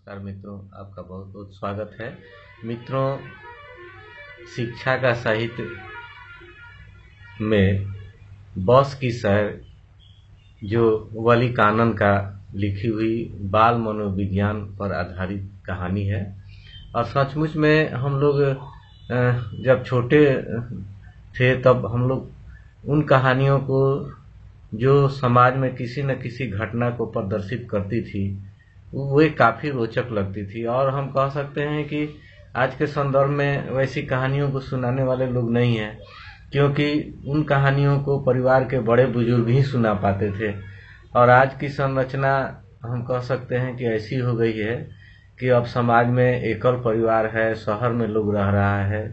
नमस्कार मित्रों, आपका बहुत बहुत स्वागत है। मित्रों, शिक्षा का साहित्य में बॉस की सैर जो वली कानन का लिखी हुई बाल मनोविज्ञान पर आधारित कहानी है। और सचमुच में हम लोग जब छोटे थे तब हम लोग उन कहानियों को जो समाज में किसी न किसी घटना को प्रदर्शित करती थी वे काफी रोचक लगती थी। और हम कह सकते हैं कि आज के संदर्भ में वैसी कहानियों को सुनाने वाले लोग नहीं हैं, क्योंकि उन कहानियों को परिवार के बड़े बुजुर्ग ही सुना पाते थे। और आज की संरचना हम कह सकते हैं कि ऐसी हो गई है कि अब समाज में एकल परिवार है, शहर में लोग रह रहा है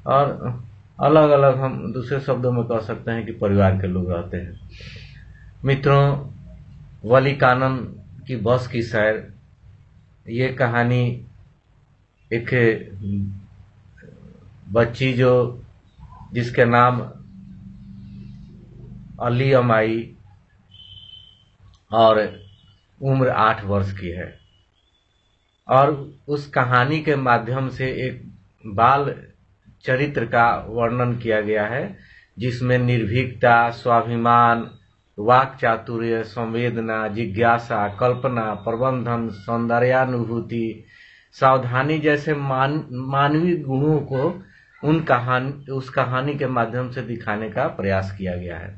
और अलग अलग, हम दूसरे शब्दों में कह सकते हैं कि परिवार के लोग रहते हैं। मित्रों, वली कानन की बस की सैर ये कहानी एक बच्ची जो जिसके नाम अली अमाई और उम्र 8 वर्ष की है, और उस कहानी के माध्यम से एक बाल चरित्र का वर्णन किया गया है जिसमें निर्भीकता, स्वाभिमान, वाक चातुर्य, संवेदना, जिज्ञासा, कल्पना, प्रबंधन, सौंदर्यानुभूति, सावधानी जैसे मानवीय गुणों को उस कहानी के माध्यम से दिखाने का प्रयास किया गया है।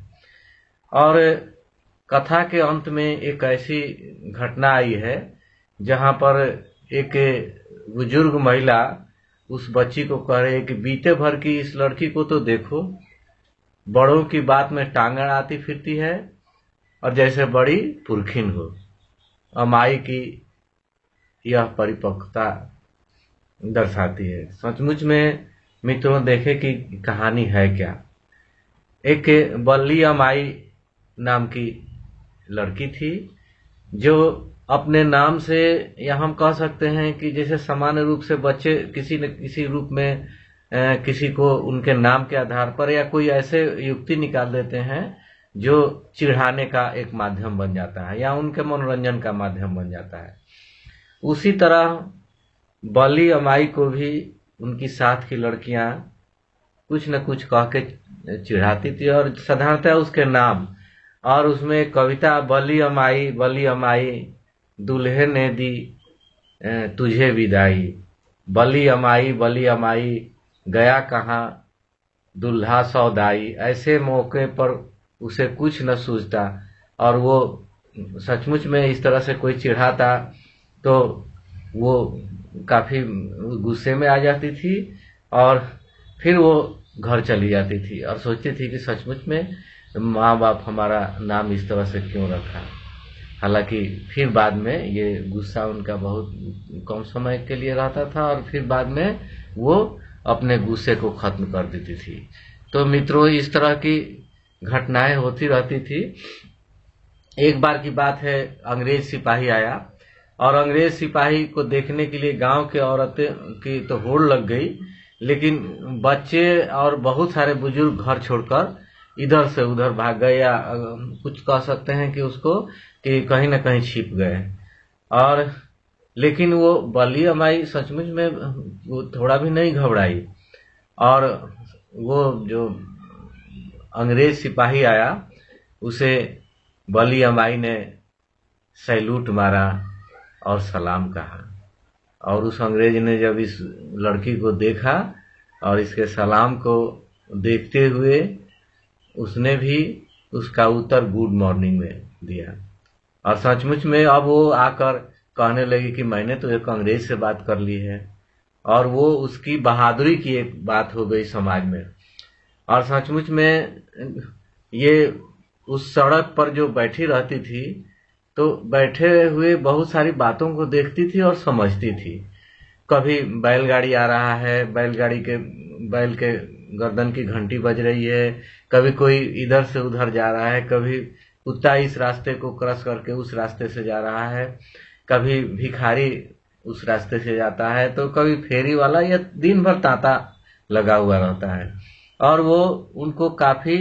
और कथा के अंत में एक ऐसी घटना आई है जहां पर एक बुजुर्ग महिला उस बच्ची को कह रही है कि बीते भर की इस लड़की को तो देखो, बड़ों की बात में टांग अड़ाती फिरती है और जैसे बड़ी पुरखिन हो। अमाई की यह परिपक्वता दर्शाती है। सचमुच में मित्रों, देखे कि कहानी है क्या। एक बल्ली अमाई नाम की लड़की थी जो अपने नाम से, या हम कह सकते हैं कि जैसे सामान्य रूप से बच्चे किसी न किसी रूप में किसी को उनके नाम के आधार पर या कोई ऐसे युक्ति निकाल देते हैं जो चिढ़ाने का एक माध्यम बन जाता है या उनके मनोरंजन का माध्यम बन जाता है। उसी तरह बली अमाई को भी उनकी साथ की लड़कियां कुछ न कुछ कह के चिढ़ाती थी, और साधारणतः उसके नाम, और उसमें एक कविता, बली अमाई दूल्हे ने दी तुझे विदाई, बली अमाई गया कहाँ दुल्हा सौदाई। ऐसे मौके पर उसे कुछ न सूझता और वो सचमुच में इस तरह से कोई चिढ़ाता तो वो काफी गुस्से में आ जाती थी और फिर वो घर चली जाती थी और सोचती थी कि सचमुच में माँ बाप हमारा नाम इस तरह से क्यों रखा। हालांकि फिर बाद में ये गुस्सा उनका बहुत कम समय के लिए रहता था और फिर बाद में वो अपने गुस्से को खत्म कर देती थी। तो मित्रों, इस तरह की घटनाएं होती रहती थी। एक बार की बात है, अंग्रेज सिपाही आया और अंग्रेज सिपाही को देखने के लिए गांव के औरतें की तो होड़ लग गई, लेकिन बच्चे और बहुत सारे बुजुर्ग घर छोड़कर इधर से उधर भाग गए, या कुछ कह सकते हैं कि उसको कि कहीं न कहीं छिप गए। और लेकिन वो बली अमाई सचमुच में वो थोड़ा भी नहीं घबराई, और वो जो अंग्रेज सिपाही आया उसे बली अमाई ने सैल्यूट मारा और सलाम कहा। और उस अंग्रेज ने जब इस लड़की को देखा और इसके सलाम को देखते हुए उसने भी उसका उत्तर गुड मॉर्निंग में दिया। और सचमुच में अब वो आकर कहने लगी कि मैंने तो एक अंग्रेज से बात कर ली है, और वो उसकी बहादुरी की एक बात हो गई समाज में। और सचमुच में ये उस सड़क पर जो बैठी रहती थी तो बैठे हुए बहुत सारी बातों को देखती थी और समझती थी। कभी बैलगाड़ी आ रहा है, बैल के गर्दन की घंटी बज रही है, कभी कोई इधर से उधर जा रहा है, कभी कुत्ता इस रास्ते को क्रॉस करके उस रास्ते से जा रहा है, कभी भिखारी उस रास्ते से जाता है, तो कभी फेरी वाला, या दिन भर तांता लगा हुआ रहता है। और वो उनको काफी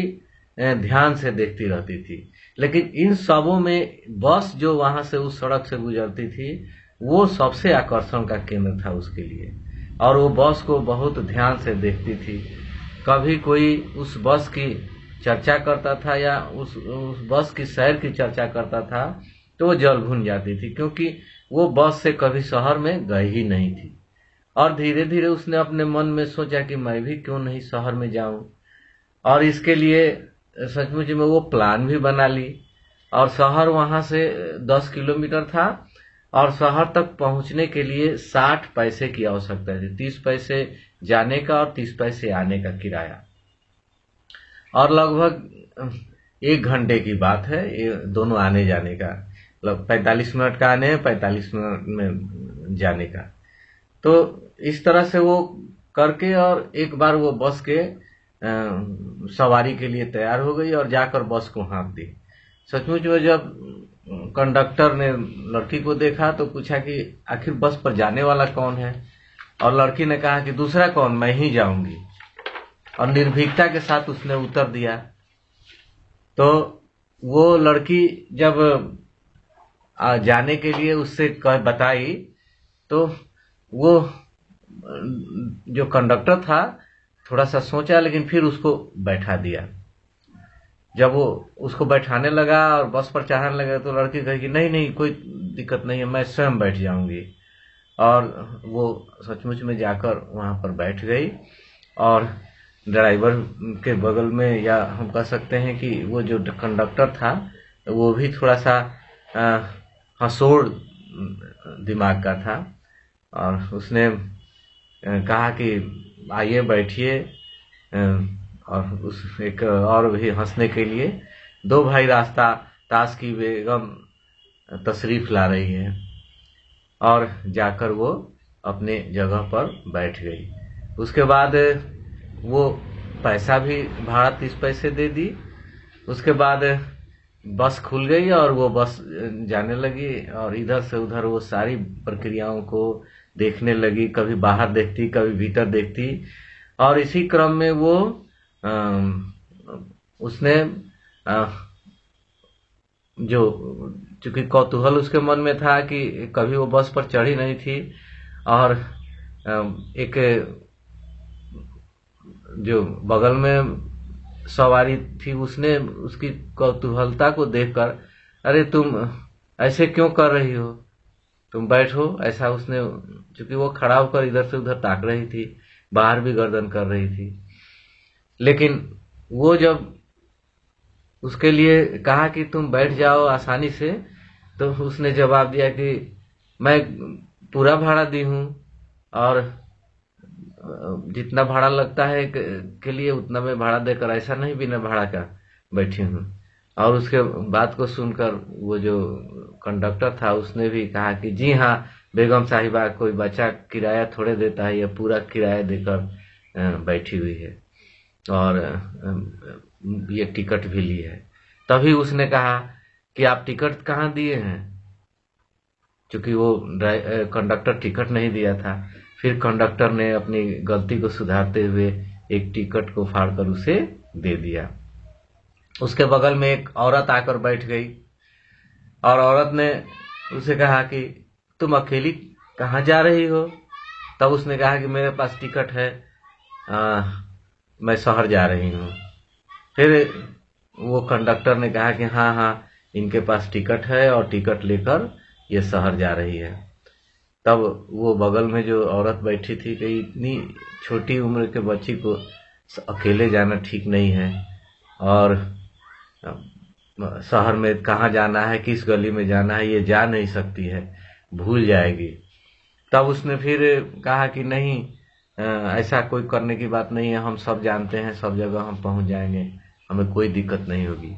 ध्यान से देखती रहती थी। लेकिन इन सबों में बस जो वहां से उस सड़क से गुजरती थी वो सबसे आकर्षण का केंद्र था उसके लिए। और वो बस को बहुत ध्यान से देखती थी। कभी कोई उस बस की चर्चा करता था या उस बस की सैर की चर्चा करता था तो वो जल भून जाती थी, क्योंकि वो बस से कभी शहर में गई ही नहीं थी। और धीरे धीरे उसने अपने मन में सोचा कि मैं भी क्यों नहीं शहर में जाऊं, और इसके लिए सचमुच में वो प्लान भी बना ली। और शहर वहां से 10 किलोमीटर था, और शहर तक पहुंचने के लिए 60 पैसे की आवश्यकता थी। 30 पैसे जाने का और 30 पैसे आने का किराया, और लगभग 1 घंटे की बात है ये दोनों आने जाने का। 45 मिनट का आने, 45 मिनट में जाने का। तो इस तरह से वो करके, और एक बार वो बस के सवारी के लिए तैयार हो गई और जाकर बस को हाँक दी। सचमुच में जब कंडक्टर ने लड़की को देखा तो पूछा कि आखिर बस पर जाने वाला कौन है, और लड़की ने कहा कि दूसरा कौन, मैं ही जाऊंगी। और निर्भीकता के साथ उसने उत्तर दिया। तो वो लड़की जब जाने के लिए उससे बताई तो वो जो कंडक्टर था थोड़ा सा सोचा, लेकिन फिर उसको बैठा दिया। जब वो उसको बैठाने लगा और बस पर चढ़ाने लगा तो लड़की कही कि नहीं नहीं, कोई दिक्कत नहीं है, मैं स्वयं बैठ जाऊंगी। और वो सचमुच में जाकर वहां पर बैठ गई। और ड्राइवर के बगल में, या हम कह सकते हैं कि वो जो कंडक्टर था वो भी थोड़ा सा हंसोड़ दिमाग का था, और उसने कहा कि आइए बैठिए। और उस एक और भी हंसने के लिए, 2 भाई रास्ता, ताश की बेगम तशरीफ ला रही है। और जाकर वो अपने जगह पर बैठ गई। उसके बाद वो पैसा भी, भाड़ा 30 पैसे दे दी। उसके बाद बस खुल गई और वो बस जाने लगी, और इधर से उधर वो सारी प्रक्रियाओं को देखने लगी। कभी बाहर देखती, कभी भीतर देखती। और इसी क्रम में वो उसने जो, चूंकि कौतूहल उसके मन में था कि कभी वो बस पर चढ़ी नहीं थी, और एक जो बगल में सवारी थी उसने उसकी कौतूहलता को देखकर, अरे तुम ऐसे क्यों कर रही हो, तुम बैठो, ऐसा उसने, चूंकि वो खड़ा होकर इधर से उधर ताक रही थी, बाहर भी गर्दन कर रही थी। लेकिन वो जब उसके लिए कहा कि तुम बैठ जाओ आसानी से, तो उसने जवाब दिया कि मैं पूरा भाड़ा दी हूं, और जितना भाड़ा लगता है के लिए उतना मैं भाड़ा देकर, ऐसा नहीं बिना भाड़ा का बैठी हूं। और उसके बात को सुनकर वो जो कंडक्टर था उसने भी कहा कि जी हाँ बेगम साहिबा, कोई बच्चा किराया थोड़े देता है, ये पूरा किराया देकर बैठी हुई है, और ये टिकट भी ली है। तभी उसने कहा कि आप टिकट कहाँ दिए हैं, क्योंकि वो कंडक्टर टिकट नहीं दिया था। फिर कंडक्टर ने अपनी गलती को सुधारते हुए एक टिकट को फाड़कर उसे दे दिया। उसके बगल में एक औरत आकर बैठ गई, और औरत ने उसे कहा कि तुम अकेली कहाँ जा रही हो। तब उसने कहा कि मेरे पास टिकट है, मैं शहर जा रही हूँ। फिर वो कंडक्टर ने कहा कि हाँ हाँ इनके पास टिकट है, और टिकट लेकर ये शहर जा रही है। तब वो बगल में जो औरत बैठी थी कि इतनी छोटी उम्र के बच्ची को अकेले जाना ठीक नहीं है, और शहर में कहाँ जाना है, किस गली में जाना है, ये जा नहीं सकती है, भूल जाएगी। तब उसने फिर कहा कि नहीं, ऐसा कोई करने की बात नहीं है, हम सब जानते हैं, सब जगह हम पहुंच जाएंगे, हमें कोई दिक्कत नहीं होगी।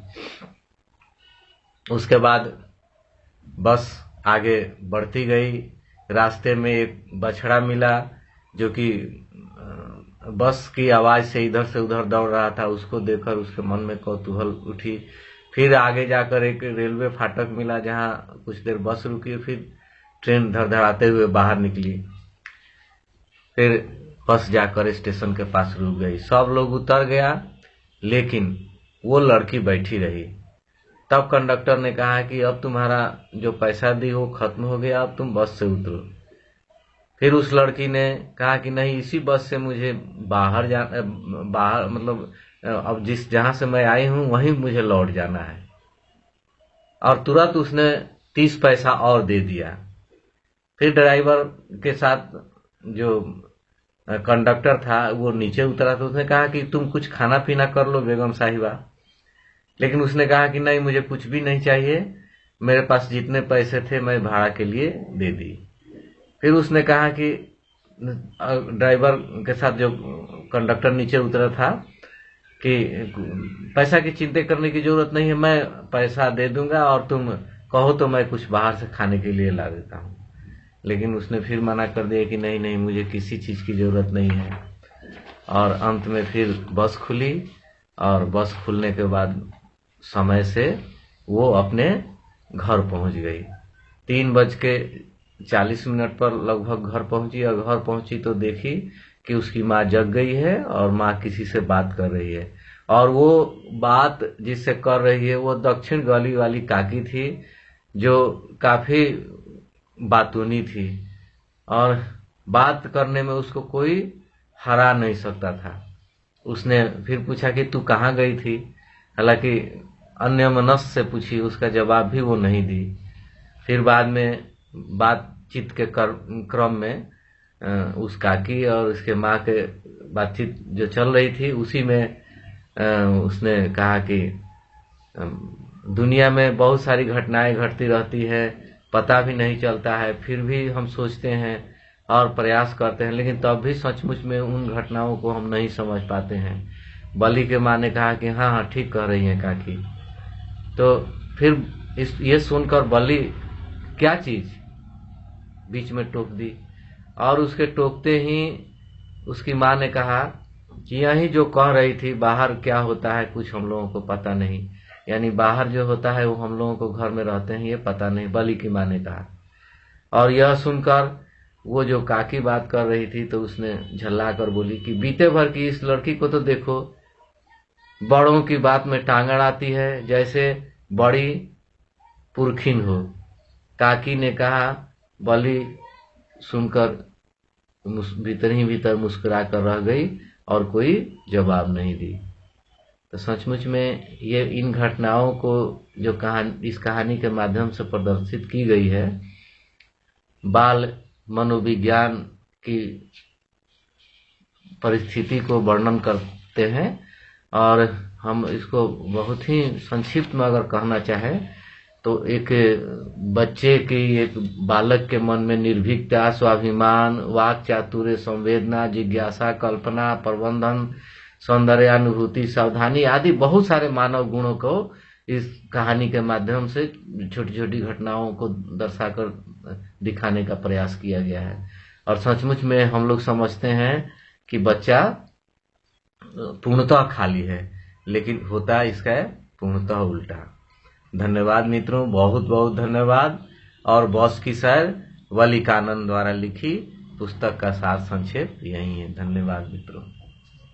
उसके बाद बस आगे बढ़ती गई। रास्ते में एक बछड़ा मिला जो कि बस की आवाज से इधर से उधर दौड़ रहा था। उसको देखकर उसके मन में कौतूहल उठी। फिर आगे जाकर एक रेलवे फाटक मिला जहां कुछ देर बस रुकी, फिर ट्रेन धड़धड़ाते हुए बाहर निकली। फिर बस जाकर स्टेशन के पास रुक गई। सब लोग उतर गया, लेकिन वो लड़की बैठी रही। तब कंडक्टर ने कहा कि अब तुम्हारा जो पैसा दी वो खत्म हो गया, अब तुम बस से उतरो। फिर उस लड़की ने कहा कि नहीं, इसी बस से मुझे बाहर मतलब अब जहां से मैं आई हूं वहीं मुझे लौट जाना है। और तुरंत उसने 30 पैसा और दे दिया। फिर ड्राइवर के साथ जो कंडक्टर था वो नीचे उतरा तो उसने कहा कि तुम कुछ खाना पीना कर लो बेगम साहिबा। लेकिन उसने कहा कि नहीं, मुझे कुछ भी नहीं चाहिए, मेरे पास जितने पैसे थे मैं भाड़ा के लिए दे दी। फिर उसने कहा कि ड्राइवर के साथ जो कंडक्टर नीचे उतरा था कि पैसा की चिंता करने की जरूरत नहीं है, मैं पैसा दे दूंगा और तुम कहो तो मैं कुछ बाहर से खाने के लिए ला देता हूँ। लेकिन उसने फिर मना कर दिया कि नहीं नहीं, मुझे किसी चीज की जरूरत नहीं है। और अंत में फिर बस खुली और बस खुलने के बाद समय से वो अपने घर पहुंच गई। 3:40 पर लगभग घर पहुंची और घर पहुंची तो देखी कि उसकी माँ जग गई है और माँ किसी से बात कर रही है। और वो बात जिससे कर रही है वो दक्षिण गली वाली काकी थी, जो काफी बातूनी थी और बात करने में उसको कोई हरा नहीं सकता था। उसने फिर पूछा कि तू कहाँ गई थी, हालांकि अन्यमनस्क से पूछी, उसका जवाब भी वो नहीं दी। फिर बाद में बातचीत के क्रम में उस काकी और उसके माँ के बातचीत जो चल रही थी उसी में उसने कहा कि दुनिया में बहुत सारी घटनाएं घटती रहती है, पता भी नहीं चलता है, फिर भी हम सोचते हैं और प्रयास करते हैं, लेकिन तब भी सचमुच में उन घटनाओं को हम नहीं समझ पाते हैं। बली के माँ ने कहा कि हाँ हाँ ठीक कह रही हैं काकी। तो फिर ये सुनकर बली क्या चीज बीच में टोक दी और उसके टोकते ही उसकी माँ ने कहा कि यही जो कह रही थी, बाहर क्या होता है कुछ हम लोगों को पता नहीं, यानी बाहर जो होता है वो हम लोगों को घर में रहते हैं ये पता नहीं, बली की माँ ने कहा। और यह सुनकर वो जो काकी बात कर रही थी तो उसने झल्ला कर बोली कि बीते भर की इस लड़की को तो देखो, बड़ों की बात में टांग अड़ाती है, जैसे बड़ी पुरखिन हो। काकी ने कहा। बली सुनकर भीतर ही भीतर मुस्कुरा कर रह गई और कोई जवाब नहीं दी। तो सचमुच में ये इन घटनाओं को जो इस कहानी के माध्यम से प्रदर्शित की गई है, बाल मनोविज्ञान की परिस्थिति को वर्णन करते हैं। और हम इसको बहुत ही संक्षिप्त में अगर कहना चाहे तो एक बच्चे की, एक बालक के मन में निर्भीकता, स्वाभिमान, वाक चातुर्य, संवेदना, जिज्ञासा, कल्पना, प्रबंधन, सौंदर्यानुभूति, सावधानी आदि बहुत सारे मानव गुणों को इस कहानी के माध्यम से छोटी छोटी घटनाओं को दर्शाकर दिखाने का प्रयास किया गया है। और सचमुच में हम लोग समझते हैं कि बच्चा पूर्णतः खाली है, लेकिन होता इसका पूर्णतः उल्टा। धन्यवाद मित्रों, बहुत बहुत धन्यवाद। और बॉस की सर वली कानन द्वारा लिखी पुस्तक का सार संक्षेप यही है। धन्यवाद मित्रों।